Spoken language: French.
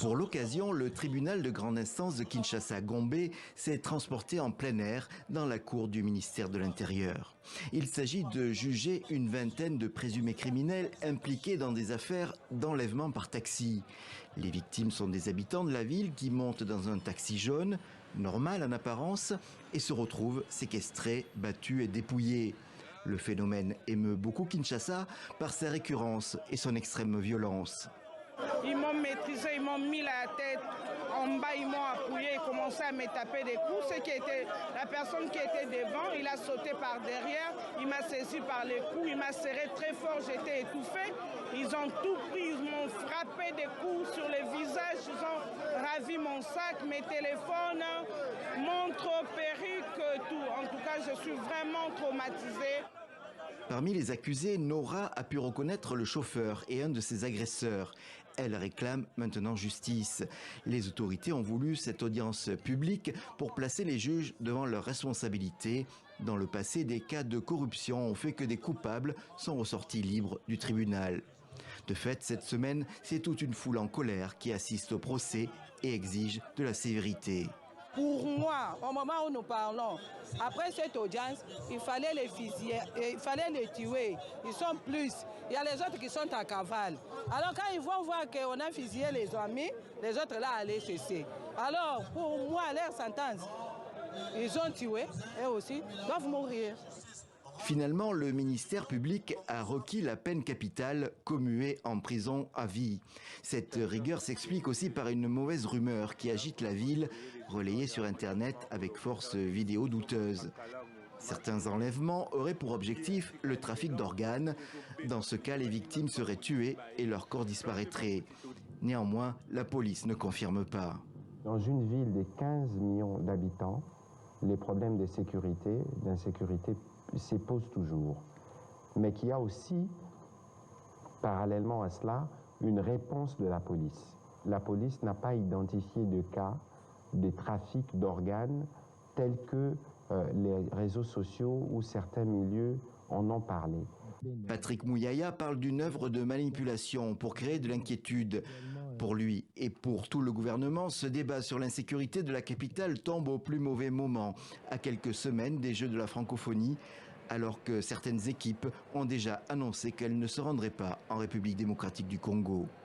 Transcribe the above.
Pour l'occasion, le tribunal de grande instance de Kinshasa-Gombe s'est transporté en plein air dans la cour du ministère de l'Intérieur. Il s'agit de juger une vingtaine de présumés criminels impliqués dans des affaires d'enlèvement par taxi. Les victimes sont des habitants de la ville qui montent dans un taxi jaune, normal en apparence, et se retrouvent séquestrés, battus et dépouillés. Le phénomène émeut beaucoup Kinshasa par sa récurrence et son extrême violence. Ils m'ont maîtrisé, ils m'ont mis la tête en bas, ils m'ont appuyé, ils commençaient à me taper des coups. La personne qui était devant, il a sauté par derrière, il m'a saisi par les coups, il m'a serré très fort, j'étais étouffé. Ils ont tout pris, ils m'ont frappé des coups sur le visage, ils ont ravi mon sac, mes téléphones, montres, perruques, tout. En tout cas, je suis vraiment traumatisée. Parmi les accusés, Nora a pu reconnaître le chauffeur et un de ses agresseurs. Elle réclame maintenant justice. Les autorités ont voulu cette audience publique pour placer les juges devant leurs responsabilités. Dans le passé, des cas de corruption ont fait que des coupables sont ressortis libres du tribunal. De fait, cette semaine, c'est toute une foule en colère qui assiste au procès et exige de la sévérité. Pour moi, au moment où nous parlons, après cette audience, il fallait les fusiller, il fallait les tuer. Ils sont plus. Il y a les autres qui sont à cavale. Alors quand ils vont voir qu'on a fusillé les amis, les autres là allaient cesser. Alors pour moi, leur sentence, ils ont tué, eux aussi, doivent mourir. Finalement, le ministère public a requis la peine capitale commuée en prison à vie. Cette rigueur s'explique aussi par une mauvaise rumeur qui agite la ville, relayée sur Internet avec force vidéo douteuse. Certains enlèvements auraient pour objectif le trafic d'organes. Dans ce cas, les victimes seraient tuées et leur corps disparaîtrait. Néanmoins, la police ne confirme pas. Dans une ville de 15 millions d'habitants, les problèmes de sécurité, d'insécurité se posent toujours. Mais qu'il y a aussi, parallèlement à cela, une réponse de la police. La police n'a pas identifié de cas de trafic d'organes tels que les réseaux sociaux ou certains milieux en ont parlé. Patrick Mouyaya parle d'une œuvre de manipulation pour créer de l'inquiétude. Pour lui et pour tout le gouvernement, ce débat sur l'insécurité de la capitale tombe au plus mauvais moment, à quelques semaines des Jeux de la francophonie, alors que certaines équipes ont déjà annoncé qu'elles ne se rendraient pas en République démocratique du Congo.